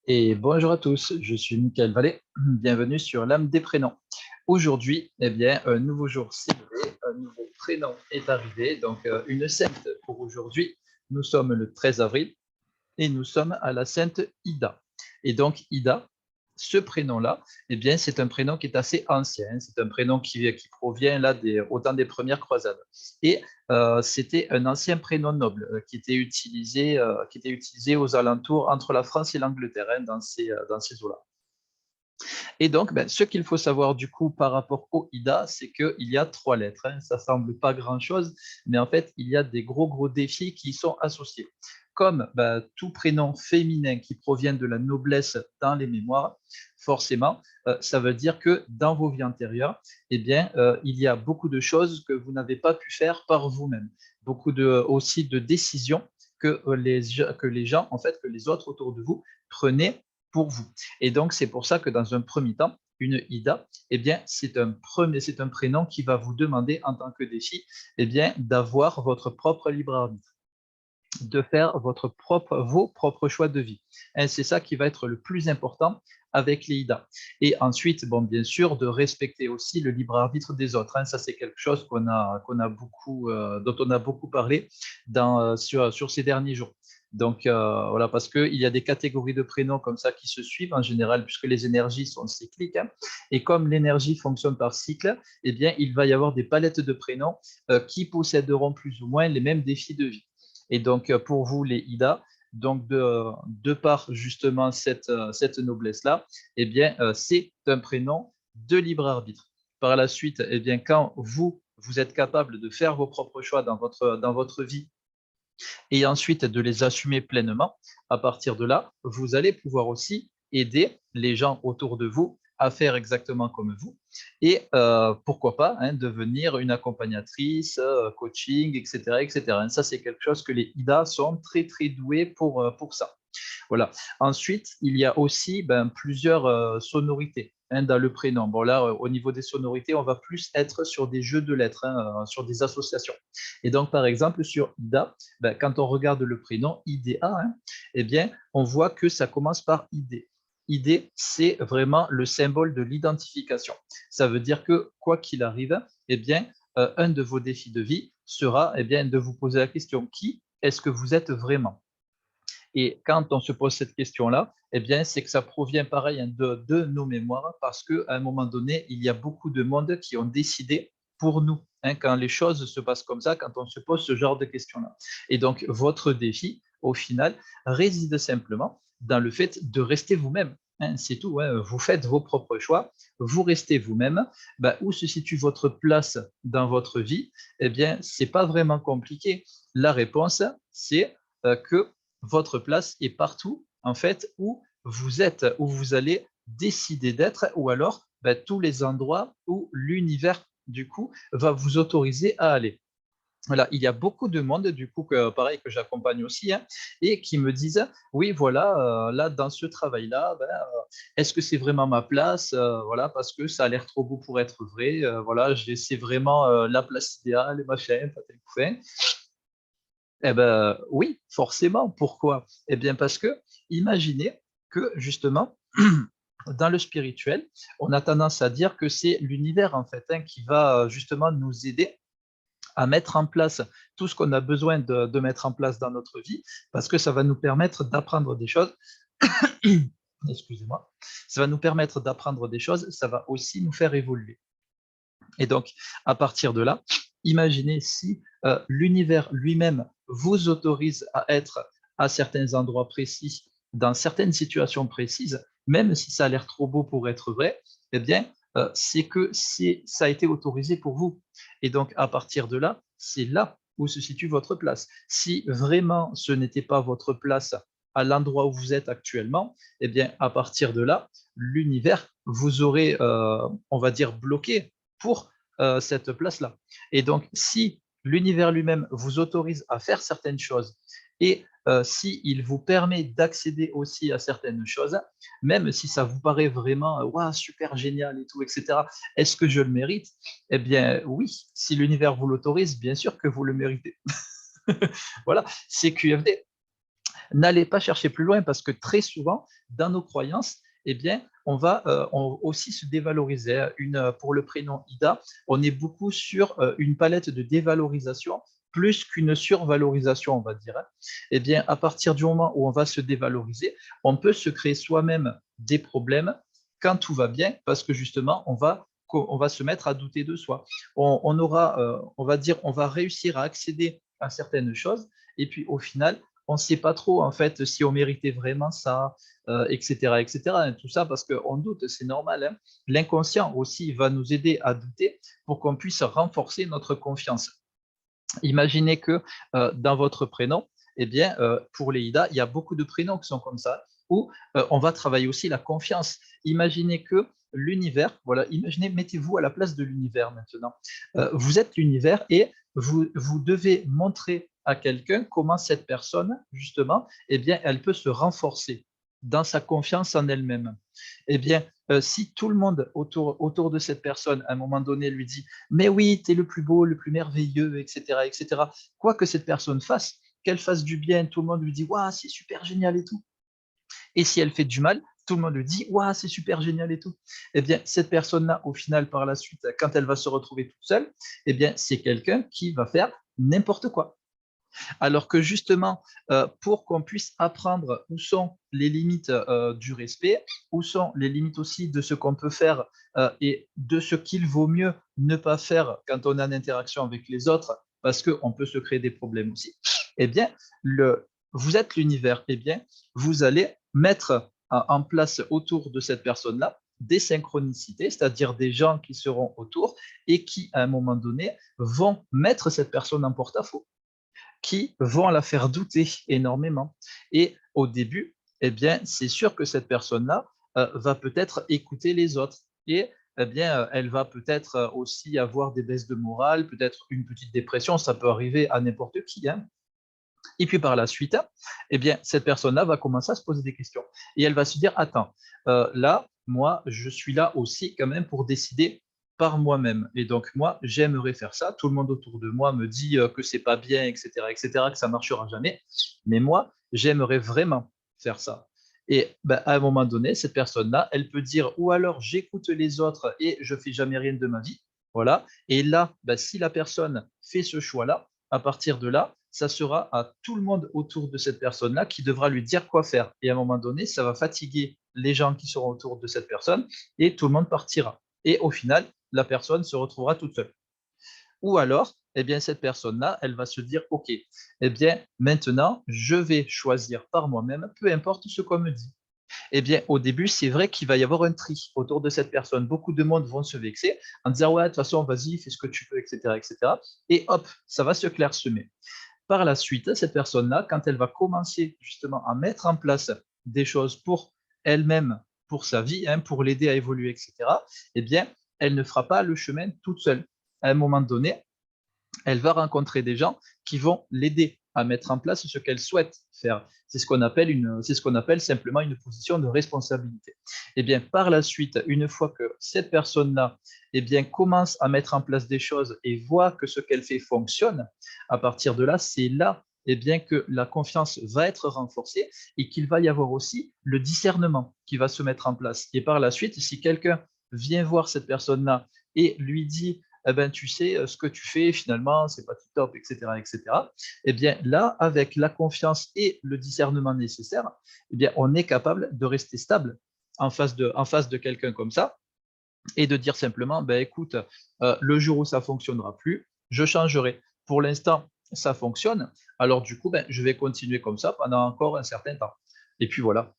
Et bonjour à tous, je suis Mickaël Vallée, bienvenue sur l'âme des prénoms. Aujourd'hui, eh bien, un nouveau jour s'est levé, un nouveau prénom est arrivé, donc une sainte pour aujourd'hui. Nous sommes le 13 avril et nous sommes à la sainte Ida. Et donc Ida, ce prénom-là, eh bien, c'est un prénom qui est assez ancien, c'est un prénom qui provient là au temps des premières croisades. Et c'était un ancien prénom noble qui était utilisé aux alentours entre la France et l'Angleterre, hein, dans ces eaux-là. Et donc, ben, ce qu'il faut savoir du coup par rapport au Ida, c'est qu'il y a trois lettres, hein. Ça semble pas grand-chose, mais en fait, il y a des gros défis qui y sont associés. Comme ben, tout prénom féminin qui provient de la noblesse dans les mémoires, forcément, ça veut dire que dans vos vies antérieures, eh bien, il y a beaucoup de choses que vous n'avez pas pu faire par vous-même. Aussi de décisions que les gens, en fait, que les autres autour de vous prenaient pour vous. Et donc, c'est pour ça que dans un premier temps, une Ida, eh bien, c'est un prénom qui va vous demander en tant que défi, eh bien, d'avoir votre propre libre arbitre, de faire vos propres choix de vie. Et c'est ça qui va être le plus important avec les Ida. Et ensuite, bon, bien sûr, de respecter aussi le libre arbitre des autres. Ça, c'est quelque chose dont on a beaucoup parlé sur ces derniers jours. Donc voilà, parce qu'il y a des catégories de prénoms comme ça qui se suivent en général, puisque les énergies sont cycliques. Et comme l'énergie fonctionne par cycle, eh bien, il va y avoir des palettes de prénoms qui posséderont plus ou moins les mêmes défis de vie. Et donc, pour vous, les Ida, donc de par justement cette noblesse-là, eh bien, c'est un prénom de libre arbitre. Par la suite, eh bien, quand vous êtes capable de faire vos propres choix dans votre vie et ensuite de les assumer pleinement, à partir de là, vous allez pouvoir aussi aider les gens autour de vous à faire exactement comme vous et pourquoi pas devenir une accompagnatrice, coaching, etc., etc. Ça, c'est quelque chose que les IDA sont très doués pour ça. Voilà. Ensuite, il y a aussi plusieurs sonorités dans le prénom. Bon, là, au niveau des sonorités, on va plus être sur des jeux de lettres, sur des associations. Et donc, par exemple, sur Ida, quand on regarde le prénom IDA, eh bien, on voit que ça commence par ID. ID, c'est vraiment le symbole de l'identification. Ça veut dire que, quoi qu'il arrive, eh bien, un de vos défis de vie sera eh bien, de vous poser la question, qui est-ce que vous êtes vraiment? Et quand on se pose cette question-là, eh bien, c'est que ça provient pareil de nos mémoires parce qu'à un moment donné, il y a beaucoup de monde qui ont décidé pour nous, quand les choses se passent comme ça, quand on se pose ce genre de questions-là. Et donc, votre défi, au final, réside simplement dans le fait de rester vous-même. C'est tout, vous faites vos propres choix, vous restez vous-même. Où se situe votre place dans votre vie? Eh bien, ce n'est pas vraiment compliqué. La réponse, c'est que votre place est partout, en fait, où vous êtes, où vous allez décider d'être, ou alors tous les endroits où l'univers, du coup, va vous autoriser à aller. Voilà, il y a beaucoup de monde, du coup, pareil, que j'accompagne aussi, et qui me disent, oui, voilà, là, dans ce travail-là, est-ce que c'est vraiment ma place? Voilà, parce que ça a l'air trop beau pour être vrai. Voilà, c'est vraiment la place idéale, et machin, patin couffin. Eh ben oui, forcément. Pourquoi? Eh bien parce que imaginez que justement, dans le spirituel, on a tendance à dire que c'est l'univers en fait qui va justement nous aider à mettre en place tout ce qu'on a besoin de mettre en place dans notre vie, parce que ça va nous permettre d'apprendre des choses. Excusez-moi. Ça va nous permettre d'apprendre des choses, ça va aussi nous faire évoluer. Et donc, à partir de là, imaginez si l'univers lui-même vous autorise à être à certains endroits précis, dans certaines situations précises, même si ça a l'air trop beau pour être vrai, eh bien, c'est que ça a été autorisé pour vous. Et donc, à partir de là, c'est là où se situe votre place. Si vraiment ce n'était pas votre place à l'endroit où vous êtes actuellement, eh bien, à partir de là, l'univers vous aurait, on va dire, bloqué pour cette place-là. Et donc, si l'univers lui-même vous autorise à faire certaines choses et s'il vous permet d'accéder aussi à certaines choses, même si ça vous paraît vraiment wow, super génial et tout, etc., est-ce que je le mérite? Eh bien, oui, si l'univers vous l'autorise, bien sûr que vous le méritez. Voilà, c'est QFD. N'allez pas chercher plus loin parce que très souvent, dans nos croyances, eh bien, on va aussi se dévaloriser. Pour le prénom Ida, on est beaucoup sur une palette de dévalorisation plus qu'une survalorisation, on va dire. Eh bien, à partir du moment où on va se dévaloriser, on peut se créer soi-même des problèmes quand tout va bien, parce que justement, on va se mettre à douter de soi. On va dire, on va réussir à accéder à certaines choses, et puis au final, on ne sait pas trop en fait si on méritait vraiment ça, etc., etc. Tout ça parce qu'on doute, c'est normal. Hein. L'inconscient aussi va nous aider à douter pour qu'on puisse renforcer notre confiance. Imaginez que dans votre prénom, eh bien, pour les Ida, il y a beaucoup de prénoms qui sont comme ça, où on va travailler aussi la confiance. Imaginez que l'univers, voilà, imaginez, mettez-vous à la place de l'univers maintenant. Vous êtes l'univers et vous devez montrer à quelqu'un comment cette personne, justement, eh bien, elle peut se renforcer dans sa confiance en elle-même. Eh bien, si tout le monde autour de cette personne, à un moment donné, lui dit mais oui, tu es le plus beau, le plus merveilleux, etc., etc. Quoi que cette personne fasse, qu'elle fasse du bien, tout le monde lui dit waouh, c'est super génial et tout. Et si elle fait du mal, tout le monde lui dit waouh, c'est super génial et tout. Eh bien, cette personne-là, au final, par la suite, quand elle va se retrouver toute seule, eh bien, c'est quelqu'un qui va faire n'importe quoi. Alors que justement, pour qu'on puisse apprendre où sont les limites du respect, où sont les limites aussi de ce qu'on peut faire et de ce qu'il vaut mieux ne pas faire quand on a une interaction avec les autres, parce qu'on peut se créer des problèmes aussi, eh bien, vous êtes l'univers, eh bien, vous allez mettre en place autour de cette personne-là des synchronicités, c'est-à-dire des gens qui seront autour et qui, à un moment donné, vont mettre cette personne en porte-à-faux qui vont la faire douter énormément. Et au début, eh bien, c'est sûr que cette personne-là va peut-être écouter les autres et eh bien, elle va peut-être aussi avoir des baisses de morale, peut-être une petite dépression, ça peut arriver à n'importe qui. Hein. Et puis par la suite, eh bien, cette personne-là va commencer à se poser des questions. Et elle va se dire, attends, là, moi, je suis là aussi quand même pour décider par moi-même. Et donc, moi, j'aimerais faire ça. Tout le monde autour de moi me dit que c'est pas bien, etc., que ça marchera jamais. Mais moi, j'aimerais vraiment faire ça. Et ben, à un moment donné, cette personne-là, elle peut dire, ou alors j'écoute les autres et je fais jamais rien de ma vie. Voilà. Et là, ben, si la personne fait ce choix-là, à partir de là, ça sera à tout le monde autour de cette personne-là qui devra lui dire quoi faire. Et à un moment donné, ça va fatiguer les gens qui seront autour de cette personne et tout le monde partira. Et au final, la personne se retrouvera toute seule. Ou alors, eh bien, cette personne-là, elle va se dire, OK, eh bien, maintenant, je vais choisir par moi-même, peu importe ce qu'on me dit. Eh bien, au début, c'est vrai qu'il va y avoir un tri autour de cette personne. Beaucoup de monde vont se vexer en disant, ouais, de toute façon, vas-y, fais ce que tu veux, etc., etc. Et hop, ça va se clairsemer. Par la suite, cette personne-là, quand elle va commencer justement à mettre en place des choses pour elle-même, pour sa vie, hein, pour l'aider à évoluer, etc., eh bien, elle ne fera pas le chemin toute seule. À un moment donné, elle va rencontrer des gens qui vont l'aider à mettre en place ce qu'elle souhaite faire. C'est ce qu'on appelle simplement une position de responsabilité. Et bien, par la suite, une fois que cette personne-là, eh bien, commence à mettre en place des choses et voit que ce qu'elle fait fonctionne, à partir de là, c'est là, eh bien, que la confiance va être renforcée et qu'il va y avoir aussi le discernement qui va se mettre en place. Et par la suite, si quelqu'un vient voir cette personne-là et lui dit eh ben, tu sais, ce que tu fais, finalement, c'est pas tout top, etc., etc. Eh bien, là, avec la confiance et le discernement nécessaire, eh bien, on est capable de rester stable en face de quelqu'un comme ça et de dire simplement, ben, écoute, le jour où ça fonctionnera plus, je changerai. Pour l'instant, ça fonctionne. Alors, du coup, ben, je vais continuer comme ça pendant encore un certain temps. Et puis voilà.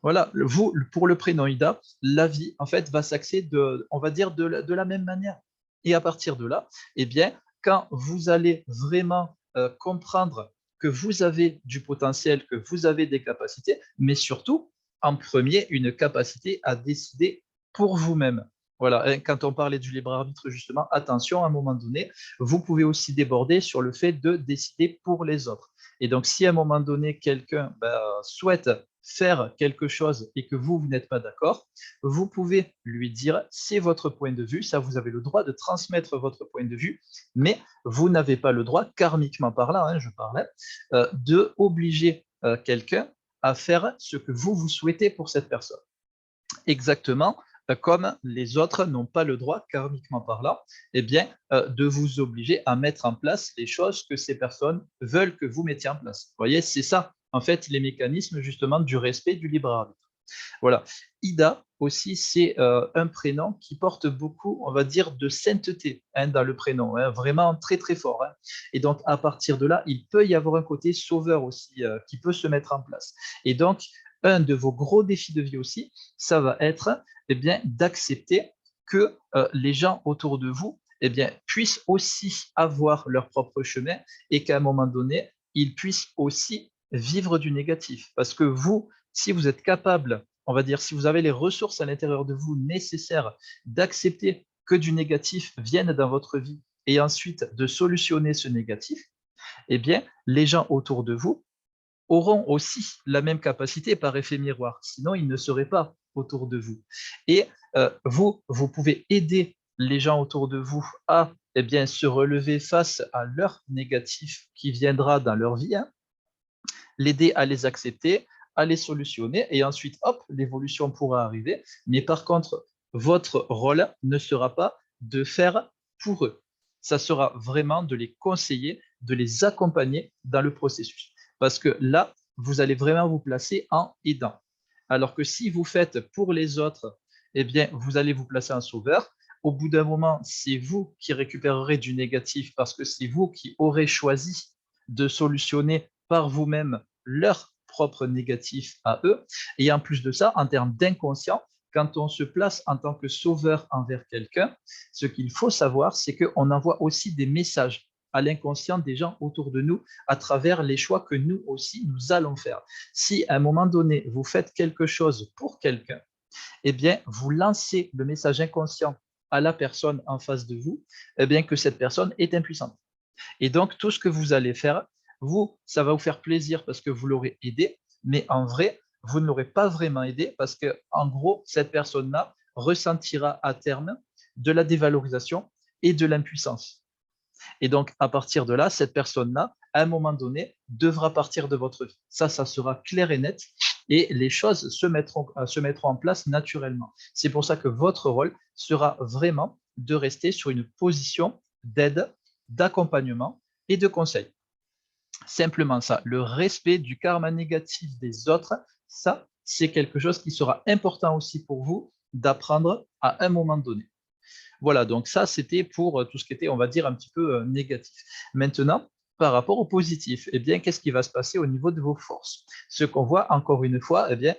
Voilà, vous, pour le prénom Ida, la vie, en fait, va s'axer on va dire, de la même manière. Et à partir de là, eh bien, quand vous allez vraiment comprendre que vous avez du potentiel, que vous avez des capacités, mais surtout, en premier, une capacité à décider pour vous-même. Voilà, hein, quand on parlait du libre arbitre, justement, attention, à un moment donné, vous pouvez aussi déborder sur le fait de décider pour les autres. Et donc, si à un moment donné, quelqu'un souhaite faire quelque chose et que vous n'êtes pas d'accord, vous pouvez lui dire c'est votre point de vue, ça vous avez le droit de transmettre votre point de vue, mais vous n'avez pas le droit, karmiquement parlant, hein, je parlais, de obliger quelqu'un à faire ce que vous souhaitez pour cette personne. Exactement comme les autres n'ont pas le droit, karmiquement parlant, eh bien, de vous obliger à mettre en place les choses que ces personnes veulent que vous mettiez en place. Vous voyez, c'est ça, en fait, les mécanismes justement du respect du libre arbitre. Voilà. Ida aussi, c'est un prénom qui porte beaucoup, on va dire, de sainteté dans le prénom, vraiment très très fort. Et donc, à partir de là, il peut y avoir un côté sauveur aussi qui peut se mettre en place. Et donc, un de vos gros défis de vie aussi, ça va être bien d'accepter que les gens autour de vous bien, puissent aussi avoir leur propre chemin et qu'à un moment donné, ils puissent aussi vivre du négatif. Parce que vous, si vous êtes capable, on va dire, si vous avez les ressources à l'intérieur de vous nécessaires d'accepter que du négatif vienne dans votre vie et ensuite de solutionner ce négatif, eh bien, les gens autour de vous auront aussi la même capacité par effet miroir. Sinon, ils ne seraient pas autour de vous. Et vous pouvez aider les gens autour de vous à bien, se relever face à leur négatif qui viendra dans leur vie, l'aider à les accepter, à les solutionner, et ensuite, hop, l'évolution pourra arriver. Mais par contre, votre rôle ne sera pas de faire pour eux. Ça sera vraiment de les conseiller, de les accompagner dans le processus. Parce que là, vous allez vraiment vous placer en aidant. Alors que si vous faites pour les autres, eh bien, vous allez vous placer en sauveur. Au bout d'un moment, c'est vous qui récupérerez du négatif parce que c'est vous qui aurez choisi de solutionner par vous-même leur propre négatif à eux. Et en plus de ça, en termes d'inconscient, quand on se place en tant que sauveur envers quelqu'un, ce qu'il faut savoir, c'est qu'on envoie aussi des messages à l'inconscient des gens autour de nous à travers les choix que nous aussi, nous allons faire. Si à un moment donné, vous faites quelque chose pour quelqu'un, eh bien, vous lancez le message inconscient à la personne en face de vous, eh bien, que cette personne est impuissante. Et donc, tout ce que vous allez faire, vous, ça va vous faire plaisir parce que vous l'aurez aidé, mais en vrai, vous ne l'aurez pas vraiment aidé parce que, en gros, cette personne-là ressentira à terme de la dévalorisation et de l'impuissance. Et donc, à partir de là, cette personne-là, à un moment donné, devra partir de votre vie. Ça sera clair et net et les choses se mettront en place naturellement. C'est pour ça que votre rôle sera vraiment de rester sur une position d'aide, d'accompagnement et de conseil. Simplement ça, le respect du karma négatif des autres, ça, c'est quelque chose qui sera important aussi pour vous d'apprendre à un moment donné. Voilà, donc ça, c'était pour tout ce qui était, on va dire, un petit peu négatif. Maintenant, par rapport au positif, eh bien, qu'est-ce qui va se passer au niveau de vos forces? Ce qu'on voit, encore une fois, eh bien,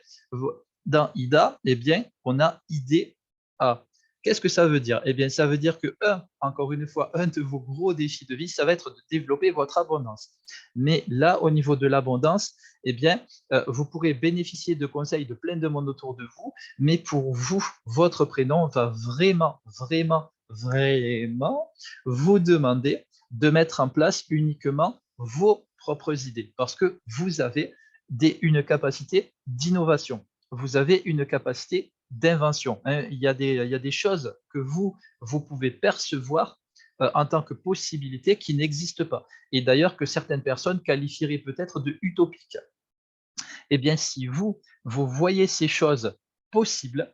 dans IDA, eh bien, on a IDA. Qu'est-ce que ça veut dire? Eh bien, ça veut dire que, encore une fois, un de vos gros défis de vie, ça va être de développer votre abondance. Mais là, au niveau de l'abondance, eh bien, vous pourrez bénéficier de conseils de plein de monde autour de vous, mais pour vous, votre prénom va vraiment, vraiment, vraiment vous demander de mettre en place uniquement vos propres idées, parce que vous avez une capacité d'innovation, vous avez une capacité d'invention. Il y a des choses que vous pouvez percevoir en tant que possibilité qui n'existent pas. Et d'ailleurs que certaines personnes qualifieraient peut-être de utopiques. Eh bien, si vous voyez ces choses possibles,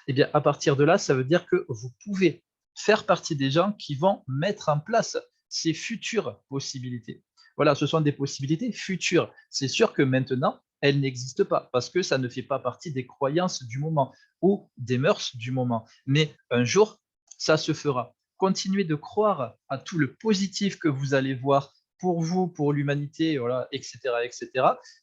eh bien, à partir de là, ça veut dire que vous pouvez faire partie des gens qui vont mettre en place ces futures possibilités. Voilà, ce sont des possibilités futures. C'est sûr que maintenant, elles n'existent pas parce que ça ne fait pas partie des croyances du moment ou des mœurs du moment. Mais un jour, ça se fera. Continuez de croire à tout le positif que vous allez voir pour vous, pour l'humanité, voilà, etc., etc.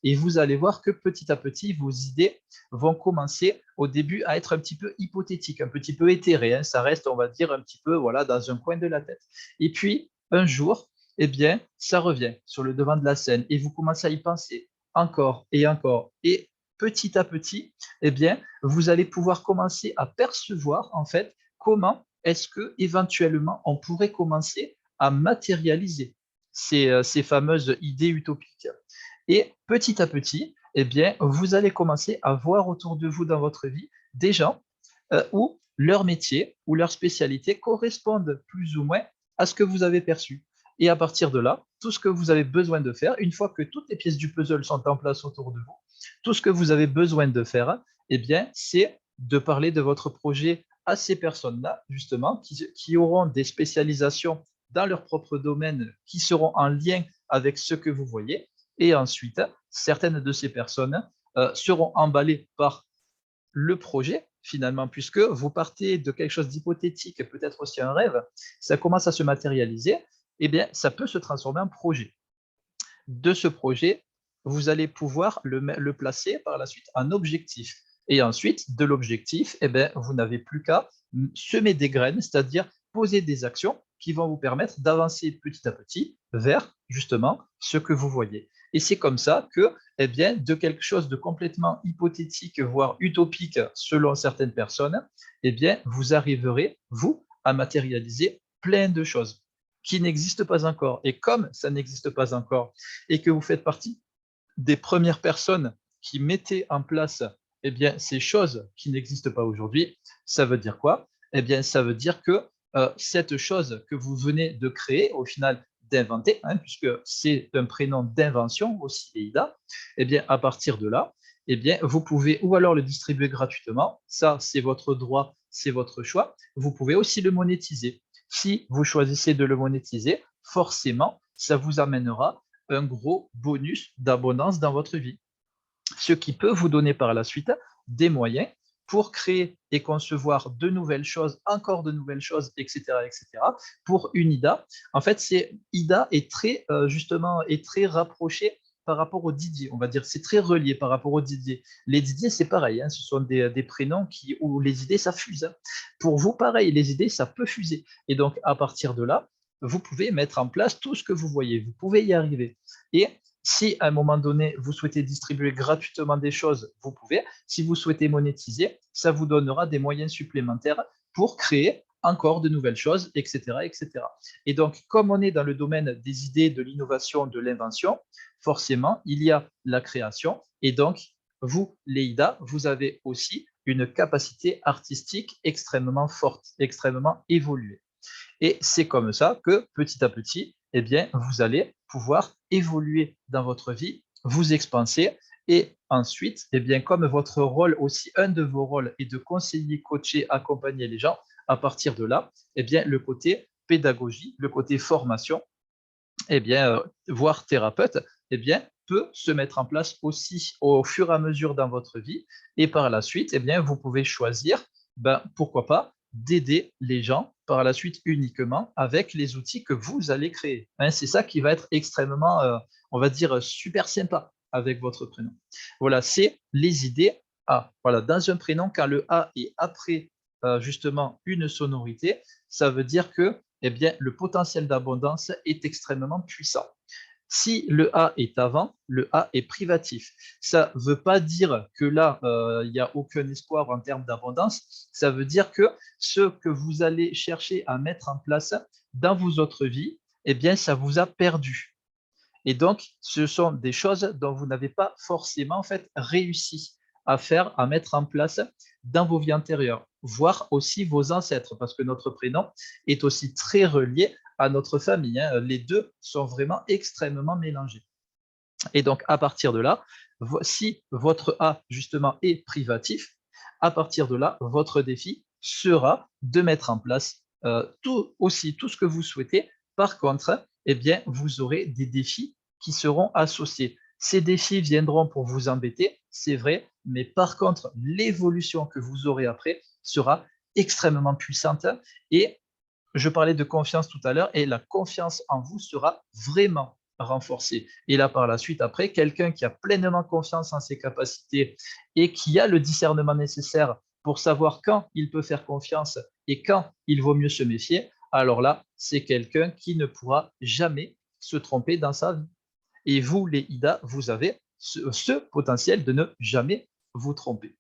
Et vous allez voir que petit à petit, vos idées vont commencer au début à être un petit peu hypothétiques, un petit peu éthérées. Ça reste, on va dire, un petit peu voilà, dans un coin de la tête. Et puis, un jour, eh bien, ça revient sur le devant de la scène et vous commencez à y penser encore et encore. Et petit à petit, eh bien, vous allez pouvoir commencer à percevoir, en fait, comment est-ce que éventuellement on pourrait commencer à matérialiser ces fameuses idées utopiques. Et petit à petit, eh bien, vous allez commencer à voir autour de vous dans votre vie des gens où leur métier ou leur spécialité correspondent plus ou moins à ce que vous avez perçu. Et à partir de là, tout ce que vous avez besoin de faire, une fois que toutes les pièces du puzzle sont en place autour de vous, tout ce que vous avez besoin de faire, eh bien, c'est de parler de votre projet à ces personnes-là, justement, qui auront des spécialisations dans leur propre domaine, qui seront en lien avec ce que vous voyez. Et ensuite, certaines de ces personnes seront emballées par le projet, finalement, puisque vous partez de quelque chose d'hypothétique, peut-être aussi un rêve, ça commence à se matérialiser, eh bien, ça peut se transformer en projet. De ce projet, vous allez pouvoir le placer par la suite en objectif. Et ensuite, de l'objectif, eh bien, vous n'avez plus qu'à semer des graines, c'est-à-dire poser des actions qui vont vous permettre d'avancer petit à petit vers justement ce que vous voyez. Et c'est comme ça que, eh bien, de quelque chose de complètement hypothétique, voire utopique selon certaines personnes, eh bien, vous arriverez, vous, à matérialiser plein de choses qui n'existent pas encore. Et comme ça n'existe pas encore, et que vous faites partie des premières personnes qui mettaient en place eh bien, ces choses qui n'existent pas aujourd'hui, ça veut dire quoi? Eh bien, ça veut dire que cette chose que vous venez de créer, au final d'inventer, hein, puisque c'est un prénom d'invention aussi, EIDA, eh bien, à partir de là, eh bien, vous pouvez ou alors le distribuer gratuitement, ça c'est votre droit, c'est votre choix, vous pouvez aussi le monétiser. Si vous choisissez de le monétiser, forcément, ça vous amènera un gros bonus d'abondance dans votre vie, ce qui peut vous donner par la suite des moyens pour créer et concevoir de nouvelles choses, encore de nouvelles choses, etc., etc. Pour une IDA, en fait, IDA est très justement est très rapproché par rapport au Didier, on va dire, c'est très relié par rapport au Didier. Les Didier, c'est pareil, hein, ce sont des prénoms où les idées, ça fuse. Hein. Pour vous, pareil, les idées, ça peut fuser. Et donc, à partir de là, vous pouvez mettre en place tout ce que vous voyez. Vous pouvez y arriver. Et si à un moment donné, vous souhaitez distribuer gratuitement des choses, vous pouvez. Si vous souhaitez monétiser, ça vous donnera des moyens supplémentaires pour créer encore de nouvelles choses, etc., etc. Et donc, comme on est dans le domaine des idées, de l'innovation, de l'invention, forcément, il y a la création. Et donc, vous, Leïda, vous avez aussi une capacité artistique extrêmement forte, extrêmement évoluée. Et c'est comme ça que petit à petit, eh bien, vous allez pouvoir évoluer dans votre vie, vous expanser et ensuite, eh bien, comme votre rôle aussi, un de vos rôles est de conseiller, coacher, accompagner les gens, à partir de là, eh bien, le côté pédagogie, le côté formation, eh bien, voire thérapeute, eh bien, peut se mettre en place aussi au fur et à mesure dans votre vie. Et par la suite, eh bien, vous pouvez choisir, ben, pourquoi pas, d'aider les gens par la suite uniquement avec les outils que vous allez créer. Hein, c'est ça qui va être extrêmement, on va dire, super sympa avec votre prénom. Voilà, c'est les idées A. Voilà, dans un prénom, quand le A est après justement une sonorité, ça veut dire que eh bien, le potentiel d'abondance est extrêmement puissant. Si le A est avant, le A est privatif. Ça ne veut pas dire que là, il n'y a aucun espoir en termes d'abondance. Ça veut dire que ce que vous allez chercher à mettre en place dans vos autres vies, eh bien, ça vous a perdu. Et donc, ce sont des choses dont vous n'avez pas forcément en fait, réussi à faire, à mettre en place dans vos vies antérieures, voire aussi vos ancêtres, parce que notre prénom est aussi très relié à notre famille. Hein. Les deux sont vraiment extrêmement mélangés. Et donc, à partir de là, si votre A, justement, est privatif, à partir de là, votre défi sera de mettre en place tout ce que vous souhaitez. Par contre, eh bien, vous aurez des défis qui seront associés. Ces défis viendront pour vous embêter, c'est vrai, mais par contre, l'évolution que vous aurez après sera extrêmement puissante. Et je parlais de confiance tout à l'heure, et la confiance en vous sera vraiment renforcée. Et là, par la suite, après, quelqu'un qui a pleinement confiance en ses capacités et qui a le discernement nécessaire pour savoir quand il peut faire confiance et quand il vaut mieux se méfier, alors là, c'est quelqu'un qui ne pourra jamais se tromper dans sa vie. Et vous, les IDA, vous avez ce potentiel de ne jamais vous tromper.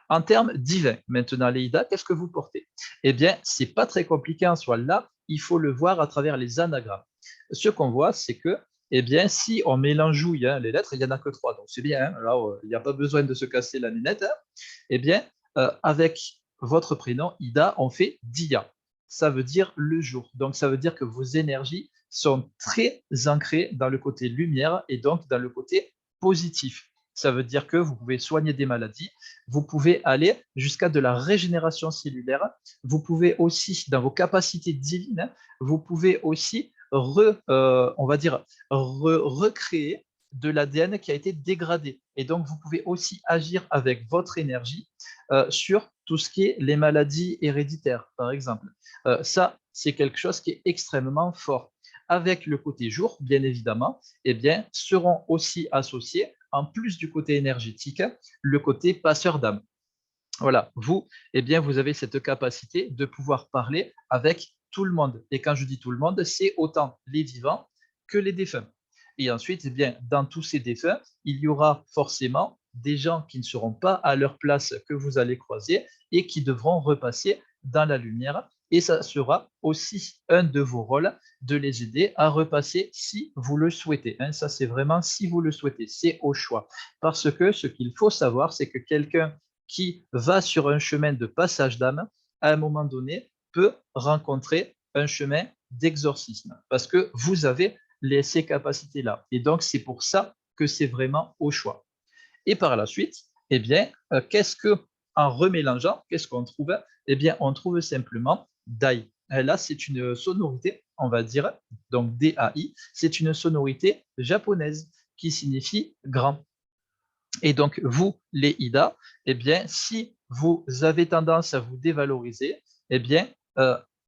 En termes divins, maintenant, Leïda, qu'est-ce que vous portez? Eh bien, ce n'est pas très compliqué en soi. Là, il faut le voir à travers les anagrammes. Ce qu'on voit, c'est que, eh bien, si on mélangeouille hein, les lettres, il n'y en a que 3, donc c'est bien. Hein, là, il n'y a pas besoin de se casser la nénette. Hein. Eh bien, avec votre prénom, Ida, on fait Dia. Ça veut dire le jour. Donc, ça veut dire que vos énergies sont très ancrés dans le côté lumière et donc dans le côté positif. Ça veut dire que vous pouvez soigner des maladies, vous pouvez aller jusqu'à de la régénération cellulaire, vous pouvez aussi, dans vos capacités divines, vous pouvez aussi, on va dire, recréer de l'ADN qui a été dégradé. Et donc, vous pouvez aussi agir avec votre énergie sur tout ce qui est les maladies héréditaires, par exemple. Ça, c'est quelque chose qui est extrêmement fort. Avec le côté jour, bien évidemment, eh bien, seront aussi associés, en plus du côté énergétique, le côté passeur d'âme. Voilà, vous, eh bien, vous avez cette capacité de pouvoir parler avec tout le monde. Et quand je dis tout le monde, c'est autant les vivants que les défunts. Et ensuite, eh bien, dans tous ces défunts, il y aura forcément des gens qui ne seront pas à leur place que vous allez croiser et qui devront repasser dans la lumière. Et ça sera aussi un de vos rôles de les aider à repasser si vous le souhaitez. Ça, c'est vraiment si vous le souhaitez, c'est au choix. Parce que ce qu'il faut savoir, c'est que quelqu'un qui va sur un chemin de passage d'âme, à un moment donné, peut rencontrer un chemin d'exorcisme, parce que vous avez ces capacités-là. Et donc, c'est pour ça que c'est vraiment au choix. Et par la suite, eh bien, qu'est-ce que, en remélangeant, qu'est-ce qu'on trouve? Eh bien, on trouve simplement Dai. Là, c'est une sonorité, on va dire, donc D-A-I, c'est une sonorité japonaise qui signifie grand. Et donc, vous, les Ida, eh bien, si vous avez tendance à vous dévaloriser, eh bien,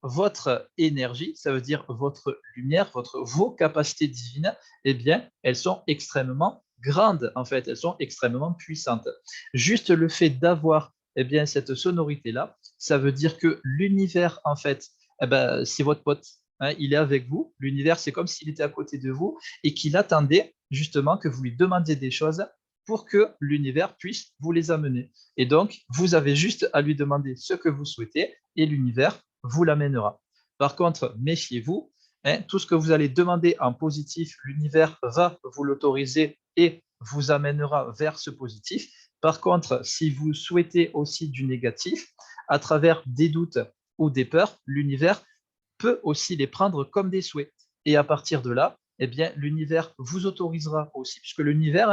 votre énergie, ça veut dire votre lumière, vos capacités divines, eh bien, elles sont extrêmement grandes, en fait, elles sont extrêmement puissantes. Juste le fait d'avoir, eh bien, cette sonorité-là, ça veut dire que l'univers, en fait, eh ben, c'est votre pote. Il est avec vous. L'univers, c'est comme s'il était à côté de vous et qu'il attendait justement que vous lui demandiez des choses pour que l'univers puisse vous les amener. Et donc, vous avez juste à lui demander ce que vous souhaitez et l'univers vous l'amènera. Par contre, méfiez-vous, tout ce que vous allez demander en positif, l'univers va vous l'autoriser et vous amènera vers ce positif. Par contre, si vous souhaitez aussi du négatif, à travers des doutes ou des peurs, l'univers peut aussi les prendre comme des souhaits. Et à partir de là, eh bien, l'univers vous autorisera aussi, puisque l'univers,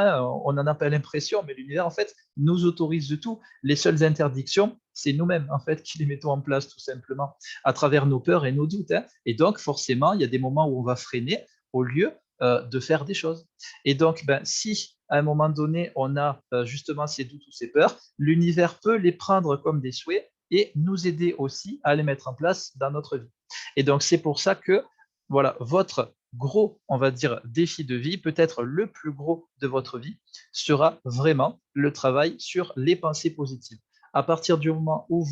on n'en a pas l'impression, mais l'univers, en fait, nous autorise de tout. Les seules interdictions, c'est nous-mêmes, en fait, qui les mettons en place, tout simplement, à travers nos peurs et nos doutes. Et donc, forcément, il y a des moments où on va freiner au lieu de faire des choses. Et donc, ben, si à un moment donné, on a justement ces doutes ou ces peurs, l'univers peut les prendre comme des souhaits et nous aider aussi à les mettre en place dans notre vie. Et donc, c'est pour ça que voilà, votre gros, on va dire, défi de vie, peut-être le plus gros de votre vie, sera vraiment le travail sur les pensées positives. À partir du moment où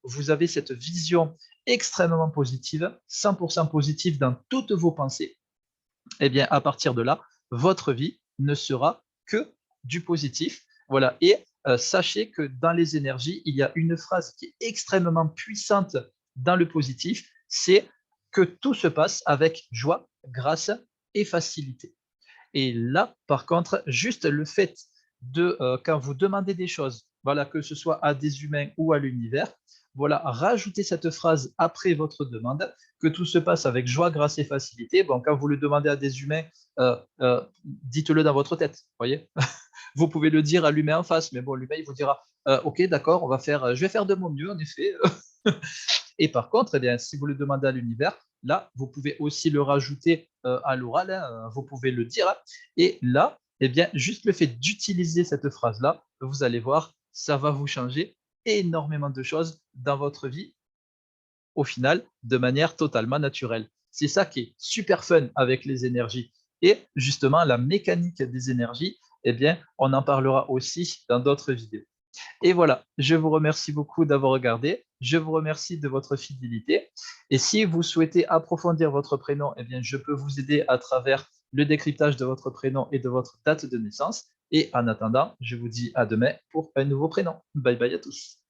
vous avez cette vision extrêmement positive, 100% positive dans toutes vos pensées, eh bien, à partir de là, votre vie ne sera que du positif. Voilà. Et sachez que dans les énergies, il y a une phrase qui est extrêmement puissante dans le positif, c'est que tout se passe avec joie, grâce et facilité. Et là, par contre, juste le fait de, quand vous demandez des choses, voilà, que ce soit à des humains ou à l'univers, voilà, rajoutez cette phrase après votre demande, que tout se passe avec joie, grâce et facilité. Bon, quand vous le demandez à des humains, dites-le dans votre tête, voyez. Vous pouvez le dire à l'humain en face, mais bon, l'humain, il vous dira, ok, d'accord, je vais faire de mon mieux, en effet. Et par contre, eh bien, si vous le demandez à l'univers, là, vous pouvez aussi le rajouter à l'oral, vous pouvez le dire. Et là, eh bien, juste le fait d'utiliser cette phrase-là, vous allez voir, ça va vous changer énormément de choses dans votre vie, au final, de manière totalement naturelle. C'est ça qui est super fun avec les énergies. Et justement, la mécanique des énergies, eh bien, on en parlera aussi dans d'autres vidéos. Et voilà, je vous remercie beaucoup d'avoir regardé. Je vous remercie de votre fidélité. Et si vous souhaitez approfondir votre prénom, eh bien, je peux vous aider à travers le décryptage de votre prénom et de votre date de naissance. Et en attendant, je vous dis à demain pour un nouveau prénom. Bye bye à tous.